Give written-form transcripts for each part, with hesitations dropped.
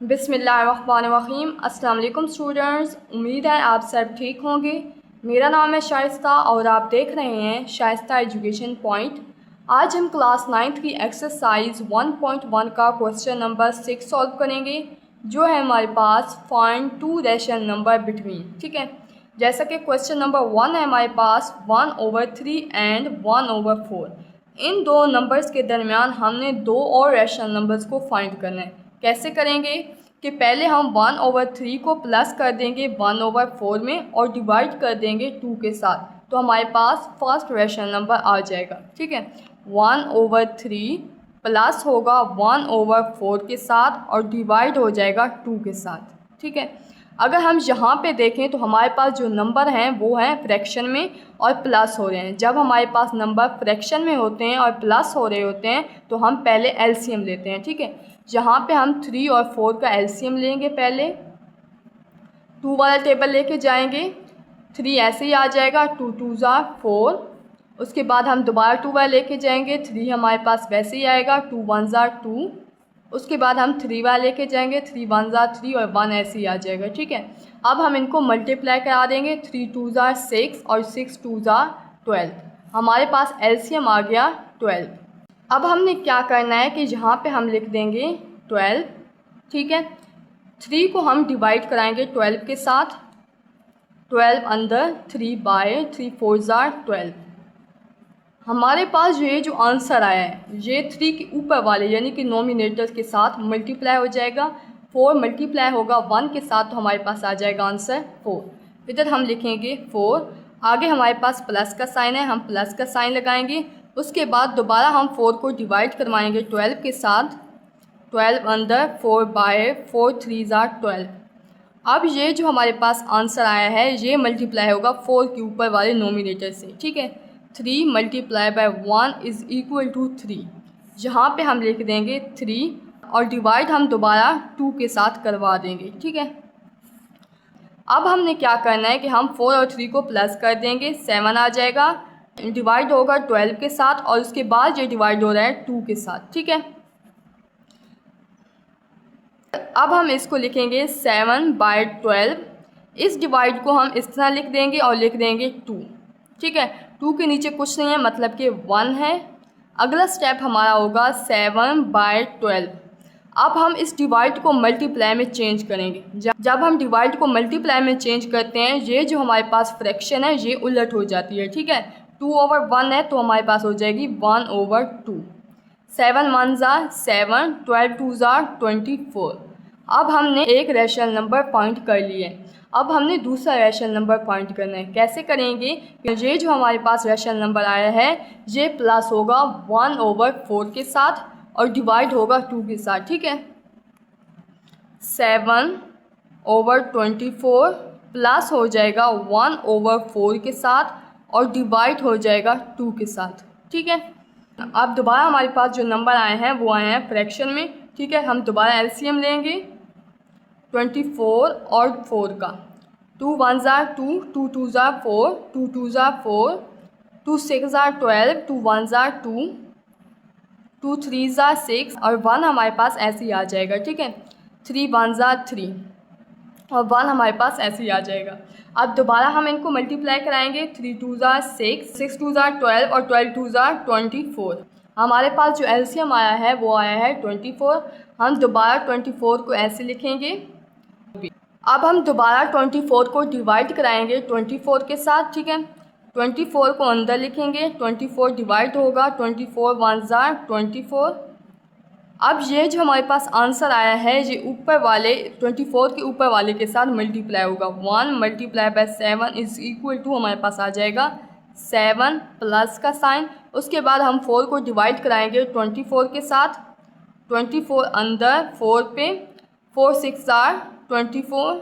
बिस्मिल्लाहिर्रहमानिर्रहीम। अस्सलाम वालेकुम स्टूडेंट्स, उम्मीद है आप सब ठीक होंगे। मेरा नाम है शाइस्ता और आप देख रहे हैं शाइस्ता एजुकेशन पॉइंट। आज हम क्लास 9th की एक्सरसाइज 1.1 का क्वेश्चन नंबर 6 सॉल्व करेंगे, जो है हमारे पास find two rational number between. ठीक है, जैसा कि क्वेश्चन नंबर 1 है हमारे पास 1/3 एंड 1/4। इन दो नंबर्स के दरमियान हमने दो और रैशनल नंबर्स को फाइंड करना है। कैसे करेंगे कि पहले हम 1/3 को प्लस कर देंगे 1/4 में और डिवाइड कर देंगे 2 के साथ, तो हमारे पास फर्स्ट रैशनल नंबर आ जाएगा। ठीक है, 1/3 प्लस होगा 1/4 के साथ और डिवाइड हो जाएगा 2 के साथ। ठीक है, अगर हम यहाँ पे देखें तो हमारे पास जो नंबर हैं वो हैं फ्रैक्शन में और प्लस हो रहे हैं। जब हमारे पास नंबर फ्रैक्शन में होते हैं और प्लस हो रहे होते हैं तो हम पहले एलसीएम लेते हैं। ठीक है, यहाँ पे हम 3 और 4 का एलसीएम लेंगे। पहले 2 वाला टेबल लेके जाएंगे, 3 ऐसे ही आ जाएगा, 2 2 ज़ा 4। उसके बाद हम दोबारा 2 वाला लेके जाएंगे, 3 हमारे पास वैसे ही आएगा, 2 1 ज़ा 2। उसके बाद हम 3 वाला लेके जाएंगे, 3 1 ज़ा 3 और 1 ऐसे ही आ जाएगा। ठीक है, अब हम इनको मल्टीप्लाई करा देंगे, 3 2 ज़ा 6 और 6 2 ज़ा 12। हमारे पास एलसीएम आ गया 12। अब हमने क्या करना है कि यहाँ पे हम लिख देंगे 12। ठीक है, 3 को हम डिवाइड कराएंगे 12 के साथ, 12 अंदर 3/3 4 ज़ा 12। हमारे पास ये जो आंसर आया है ये 3 के ऊपर वाले यानी कि नोमिनेटर के साथ मल्टीप्लाई हो जाएगा। 4 मल्टीप्लाई होगा 1 के साथ तो हमारे पास आ जाएगा आंसर 4। इधर हम लिखेंगे 4, आगे हमारे पास प्लस का साइन है, हम प्लस का साइन लगाएंगे। उसके बाद दोबारा हम 4 को डिवाइड करवाएंगे 12 के साथ, 12 अंदर 4/4 3 ज़ा 12। अब ये जो हमारे पास आंसर आया है ये मल्टीप्लाई होगा 4 के ऊपर वाले नोमिनेटर से। ठीक है, 3 multiply by 1 is equal to 3। यहाँ पे हम लिख देंगे 3 और डिवाइड हम दोबारा 2 के साथ करवा देंगे। ठीक है, अब हमने क्या करना है कि हम 4 और 3 को प्लस कर देंगे, 7 आ जाएगा, डिवाइड होगा 12 के साथ और उसके बाद ये डिवाइड हो रहा है 2 के साथ। ठीक है, अब हम इसको लिखेंगे 7/12। इस डिवाइड को हम इस तरह लिख देंगे और लिख देंगे 2। ठीक है, 2 के नीचे कुछ नहीं है मतलब कि 1 है। अगला स्टेप हमारा होगा 7/12। अब हम इस डिवाइड को मल्टीप्लाई में चेंज करेंगे। जब हम डिवाइड को मल्टीप्लाई में चेंज करते हैं ये जो हमारे पास फ्रैक्शन है ये उलट हो जाती है। ठीक है, 2/1 है तो हमारे पास हो जाएगी 1/2। 7 1 ज़ा 7, 12 2 ज़ा 24। अब हमने एक रैशनल नंबर फाइंड कर लिए, अब हमने दूसरा रैशनल नंबर फाइंड करना है। कैसे करेंगे, ये जो हमारे पास रैशनल नंबर आया है ये प्लस होगा 1/4 के साथ और डिवाइड होगा 2 के साथ। ठीक है, 7/24 प्लस हो जाएगा 1/4 के साथ और डिवाइड हो जाएगा 2 के साथ। ठीक है, अब दोबारा हमारे पास जो नंबर आए हैं वो आए हैं फ्रैक्शन में। ठीक है, हम दोबारा एलसीएम लेंगे 24 और 4 का, 2 1 ज़ा 2, 2 2 ज़ा 4, 2 2 ज़ा 4, 2 6 ज़ा 12, 2 1 ज़ा 2, 2 3 ज़ा 6 और 1 हमारे पास ऐसे ही आ जाएगा। ठीक है, 3 1 ज़ा 3 और 1 हमारे पास ऐसे ही आ जाएगा। अब दोबारा हम इनको मल्टीप्लाई कराएंगे, 3 2 ज़ा 6, 6 2 ज़ा 12 और 12 2 ज़ा 24। हमारे पास जो एलसीएम आया है वो आया है 24। हम दोबारा 24 को ऐसे लिखेंगे। अब हम दोबारा 24 को डिवाइड कराएंगे 24 के साथ। ठीक है, 24 को अंदर लिखेंगे, 24 डिवाइड होगा, 24 1 ज़ा 24। अब ये जो हमारे पास आंसर आया है ये ऊपर वाले 24 के ऊपर वाले के साथ मल्टीप्लाई होगा। 1 multiply by 7 is equal to हमारे पास आ जाएगा 7 प्लस का साइन। उसके बाद हम 4 को डिवाइड कराएंगे 24 के साथ, 24 अंदर 4 पे, 4 6 ज़ा 24,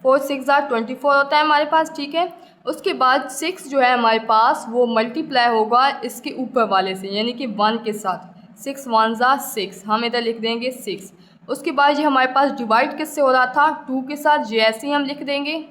4 6 ज़ा 24 होता है हमारे पास। ठीक है, उसके बाद 6 जो है हमारे पास वो मल्टीप्लाई होगा इसके ऊपर वाले से यानी कि 1 के साथ, 6 1 ज़ा 6, हम इधर लिख देंगे 6। उसके बाद ये हमारे पास डिवाइड किससे हो रहा था 2 के साथ, ये ऐसे ही हम लिख देंगे।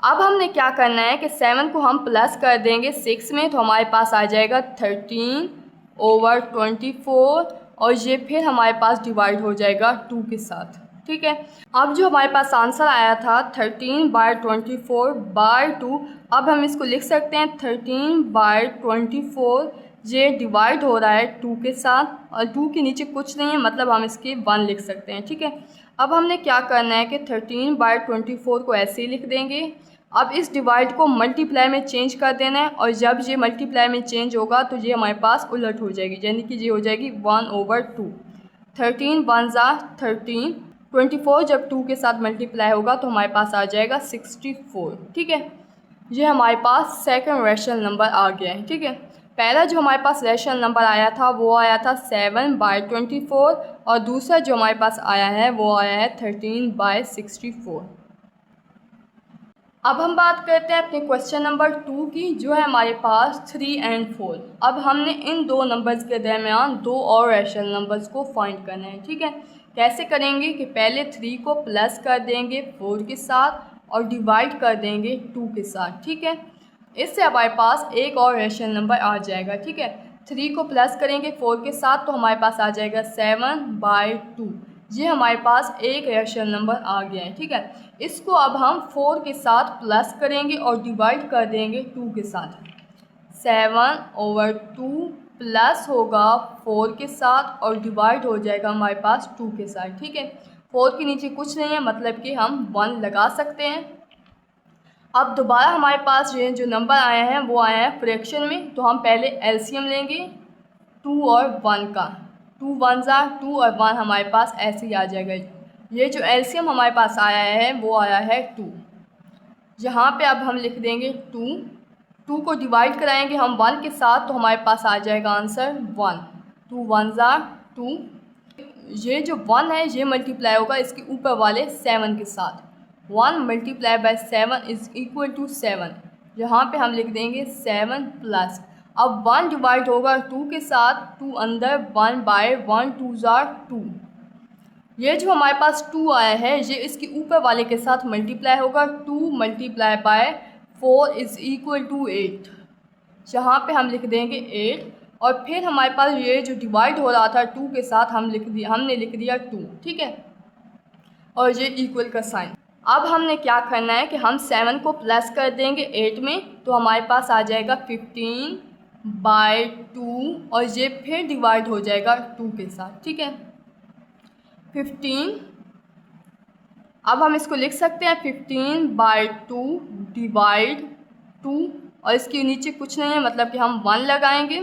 अब हमने क्या करना है कि 7 को हम प्लस कर देंगे 6 में तो हमारे पास आ जाएगा 13/24 और ये फिर हमारे पास डिवाइड हो जाएगा 2 के साथ। ठीक है, अब जो हमारे पास आंसर आया था 13/24/2, अब हम इसको लिख सकते हैं 13/24, ये डिवाइड हो रहा है 2 के साथ और 2 के नीचे कुछ नहीं है, मतलब हम इसके 1 लिख सकते हैं। ठीक है, अब हमने क्या करना है कि 13/24 को ऐसे ही लिख देंगे। अब इस डिवाइड को मल्टीप्लाई में चेंज कर देना है और जब ये मल्टीप्लाई में चेंज होगा तो ये हमारे पास उलट हो जाएगी, यानी कि ये हो जाएगी 1/2। 13 1 ज़ा 13, 24 जब 2 के साथ मल्टीप्लाई होगा तो हमारे पास आ जाएगा 64। ठीक है, ये हमारे पास सेकंड रैशनल नंबर आ गया है। ठीक है, पहला जो हमारे पास रैशनल नंबर आया था वो आया था 7/24 और दूसरा जो हमारे पास आया है वो आया है 13/64। अब हम बात करते हैं अपने क्वेश्चन नंबर 2 की, जो है हमारे पास 3 और 4। अब हमने इन दो नंबर्स के दरमियान दो और रैशनल नंबर्स को फाइंड करना है। ठीक है, कैसे करेंगे कि पहले 3 को प्लस कर देंगे 4 के साथ और डिवाइड कर देंगे 2 के साथ। ठीक है, इससे हमारे पास एक और रैशनल नंबर आ जाएगा। ठीक है, 3 को प्लस करेंगे 4 के साथ तो हमारे पास आ जाएगा 7/2। ये हमारे पास एक रैशनल नंबर आ गया है। ठीक है, इसको अब हम 4 के साथ प्लस करेंगे और डिवाइड कर देंगे 2 के साथ। 7/2 प्लस होगा 4 के साथ और डिवाइड हो जाएगा हमारे पास 2 के साथ। ठीक है, 4 के नीचे कुछ नहीं है, मतलब कि हम 1 लगा सकते हैं। अब दोबारा हमारे पास ये जो नंबर आया है वो आया है फ्रैक्शन में, तो हम पहले एलसीएम लेंगे 2 और 1 का। 2 1 ज़ा 2 और 1 हमारे पास ऐसे ही आ जाएगा। ये जो एलसीएम हमारे पास आया है वो आया है 2। यहाँ पे अब हम लिख देंगे 2 को डिवाइड कराएंगे हम 1 के साथ तो हमारे पास आ जाएगा आंसर 1। 2 1 ज़ा 2, ये जो 1 है ये मल्टीप्लाई होगा इसके ऊपर वाले 7 के साथ। 1 multiply by 7 is equal to 7। यहाँ पे हम लिख देंगे 7 प्लस, अब 1 डिवाइड होगा 2 के साथ, 2 अंदर 1/1 2 ज़ा 2। ये जो हमारे पास 2 आया है ये इसके ऊपर वाले के साथ मल्टीप्लाई होगा। 2 multiply by 4 is equal to 8। यहाँ पे हम लिख देंगे 8 और फिर हमारे पास ये जो डिवाइड हो रहा था 2 के साथ हमने लिख दिया 2। ठीक है, और ये इक्वल का साइन। अब हमने क्या करना है कि हम 7 को प्लस कर देंगे 8 में तो हमारे पास आ जाएगा 15/2 और ये फिर डिवाइड हो जाएगा 2 के साथ। ठीक है, 15, अब हम इसको लिख सकते हैं 15/2 डिवाइड 2 और इसके नीचे कुछ नहीं है, मतलब कि हम 1 लगाएंगे।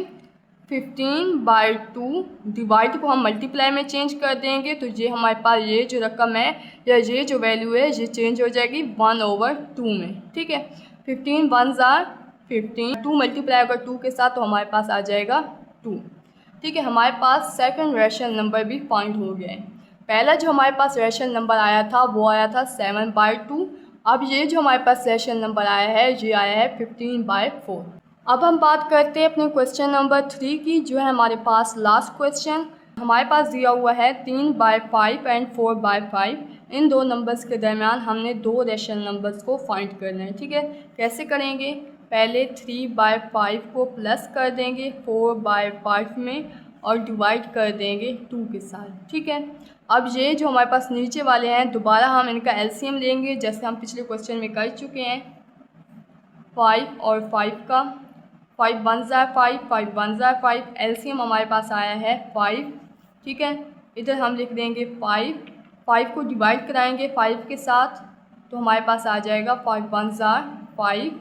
15/2 डिवाइड को हम मल्टीप्लाई में चेंज कर देंगे तो ये हमारे पास ये जो रकम है या ये जो वैल्यू है ये चेंज हो जाएगी 1/2 में। ठीक है, 15 1 ज़ा 15, 2 मल्टीप्लाई होगा 2 के साथ तो हमारे पास आ जाएगा 2। ठीक है, हमारे पास सेकंड रैशनल नंबर भी फाइंड हो गया है। पहला जो हमारे पास रैशनल नंबर आया था वो आया था 7/2। अब ये जो हमारे पास रैशनल नंबर आया है ये आया है 15/4। अब हम बात करते हैं अपने क्वेश्चन नंबर 3 की, जो है हमारे पास लास्ट क्वेश्चन। हमारे पास दिया हुआ है 3/5 एंड 4/5। इन दो नंबर्स के दरमियान हमने दो रैशनल नंबर्स को फाइंड करना है। ठीक है, कैसे करेंगे, पहले 3/5 को प्लस कर देंगे 4/5 में और डिवाइड कर देंगे 2 के साथ। ठीक है, अब ये जो हमारे पास नीचे वाले हैं दोबारा हम इनका एलसीएम लेंगे जैसे हम पिछले क्वेश्चन में कर चुके हैं। 5 और 5 का, 5 1 ज़ा 5, 5 1 ज़ा 5, एलसीएम हमारे पास आया है 5। ठीक है, इधर हम लिख देंगे 5 को डिवाइड कराएंगे 5 के साथ तो हमारे पास आ जाएगा 5 1 ज़ा 5।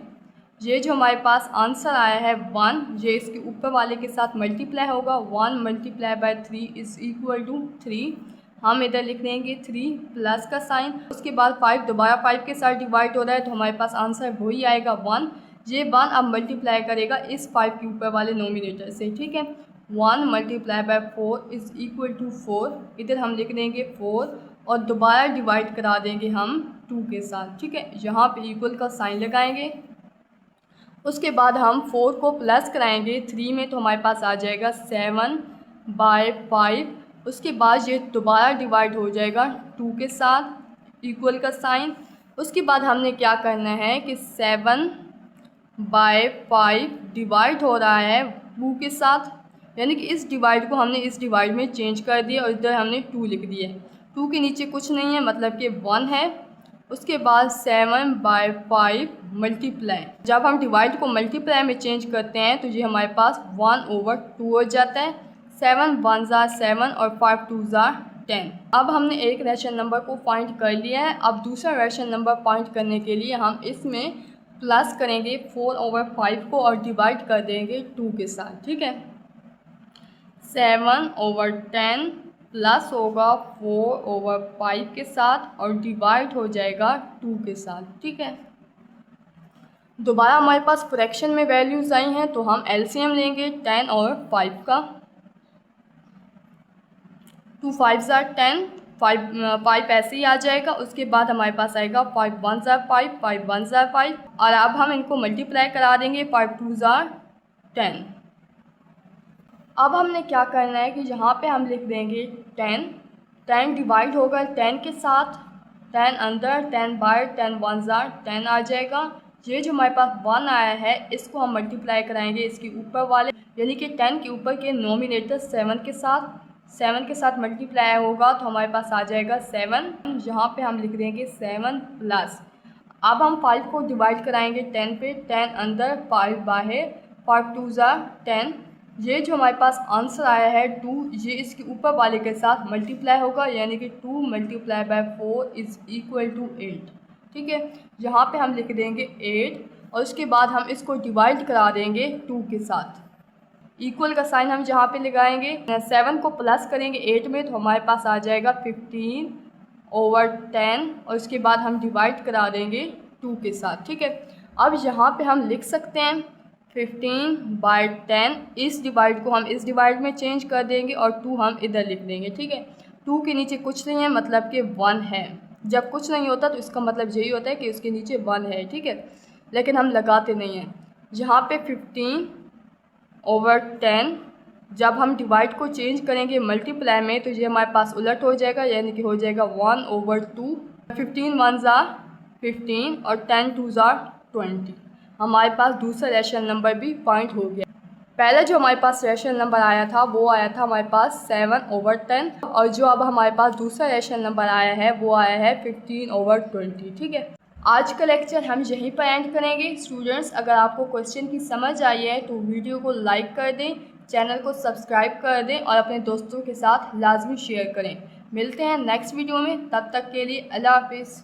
ये जो हमारे पास आंसर आया है 1, ये इसके ऊपर वाले के साथ मल्टीप्लाई होगा। 1 multiply by 3 is equal to 3। हम इधर लिख देंगे 3 प्लस का साइन, उसके बाद 5 दोबारा 5 के साथ डिवाइड हो रहा है तो हमारे पास आंसर वही आएगा 1। ये 1 अब मल्टीप्लाई करेगा इस 5 के ऊपर वाले नोमिनेटर से। ठीक है, 1 multiply by 4 is equal to 4। इधर हम लिख देंगे 4 और दोबारा डिवाइड करा देंगे हम 2 के साथ। ठीक है, यहाँ पे इक्वल का साइन लगाएंगे। उसके बाद हम 4 को प्लस कराएंगे 3 में तो हमारे पास आ जाएगा 7/5। उसके बाद ये दोबारा डिवाइड हो जाएगा 2 के साथ, इक्वल का साइन। उसके बाद हमने क्या करना है कि 7/5 डिवाइड हो रहा है 2 के साथ यानी कि इस डिवाइड को हमने इस डिवाइड में चेंज कर दिया और इधर हमने 2 लिख दिया। 2 के नीचे कुछ नहीं है, मतलब कि 1 है। उसके बाद 7/5 मल्टीप्लाई, जब हम डिवाइड को मल्टीप्लाई में चेंज करते हैं तो ये हमारे पास 1/2 हो जाता है। 7 1 ज़ा 7 और 5 2 ज़ा 10। अब हमने एक रैशनल नंबर को फाइंड कर लिया है। अब दूसरा रैशनल नंबर फाइंड करने के लिए हम इसमें प्लस करेंगे 4/5 को और डिवाइड कर देंगे 2 के साथ। ठीक है, 7/10 प्लस होगा 4/5 के साथ और डिवाइड हो जाएगा 2 के साथ। ठीक है, दोबारा हमारे पास फ्रैक्शन में वैल्यूज़ आई हैं तो हम एलसीएम लेंगे 10 और 5 का। 2 5 ज़ा 10, 5 ऐसे ही आ जाएगा। उसके बाद हमारे पास आएगा 5 1 ज़ा 5, 5 1 ज़ा 5 और अब हम इनको मल्टीप्लाई करा देंगे। 5 2 ज़ा 10। अब हमने क्या करना है कि यहाँ पे हम लिख देंगे 10। 10 डिवाइड होगा 10 के साथ, 10 अंदर, 10 बाहर, 10 1 ज़ा 10 आ जाएगा। ये जो हमारे पास 1 आया है इसको हम मल्टीप्लाई कराएंगे इसके ऊपर वाले, यानी कि 10 के ऊपर के नोमिनेटर 7 के साथ। 7 के साथ मल्टीप्लाई होगा तो हमारे पास आ जाएगा 7। यहाँ पे हम लिख देंगे 7 प्लस। अब हम 5 को डिवाइड कराएंगे 10 पे, 10 अंदर 5 बाहर, 5 2 ज़ा 10। ये जो हमारे पास आंसर आया है 2, ये इसके ऊपर वाले के साथ मल्टीप्लाई होगा, यानी कि 2 × 4 इज़ इक्वल टू 8। ठीक है, यहाँ पे हम लिख देंगे 8 और उसके बाद हम इसको डिवाइड करा देंगे 2 के साथ। इक्वल का साइन हम जहाँ पे लगाएंगे, 7 को प्लस करेंगे 8 में तो हमारे पास आ जाएगा 15/10 और उसके बाद हम डिवाइड करा देंगे 2 के साथ। ठीक है, अब यहाँ पे हम लिख सकते हैं 15/10। इस डिवाइड को हम इस डिवाइड में चेंज कर देंगे और 2 हम इधर लिख देंगे। ठीक है, 2 के नीचे कुछ नहीं है, मतलब कि 1 है। जब कुछ नहीं होता तो इसका मतलब यही होता है कि उसके नीचे 1 है। ठीक है, लेकिन हम लगाते नहीं हैं। यहाँ पे 15/10 जब हम डिवाइड को चेंज करेंगे मल्टीप्लाई में तो ये हमारे पास उलट हो जाएगा, यानी कि हो जाएगा 1/2। 15 1 ज़ा 15 और 10 2 ज़ा 20। हमारे पास दूसरा रैशनल नंबर भी फाइंड हो गया। पहले जो हमारे पास रैशनल नंबर आया था वो आया था हमारे पास 7/10 और जो अब हमारे पास दूसरा रैशनल नंबर आया है वो आया है 15/20। ठीक है, आज का लेक्चर हम यहीं पर एंड करेंगे। स्टूडेंट्स, अगर आपको क्वेश्चन की समझ आई है तो वीडियो को लाइक कर दें, चैनल को सब्सक्राइब कर दें और अपने दोस्तों के साथ लाजमी शेयर करें। मिलते हैं नेक्स्ट वीडियो में, तब तक के लिए अल्लाह हाफिज़।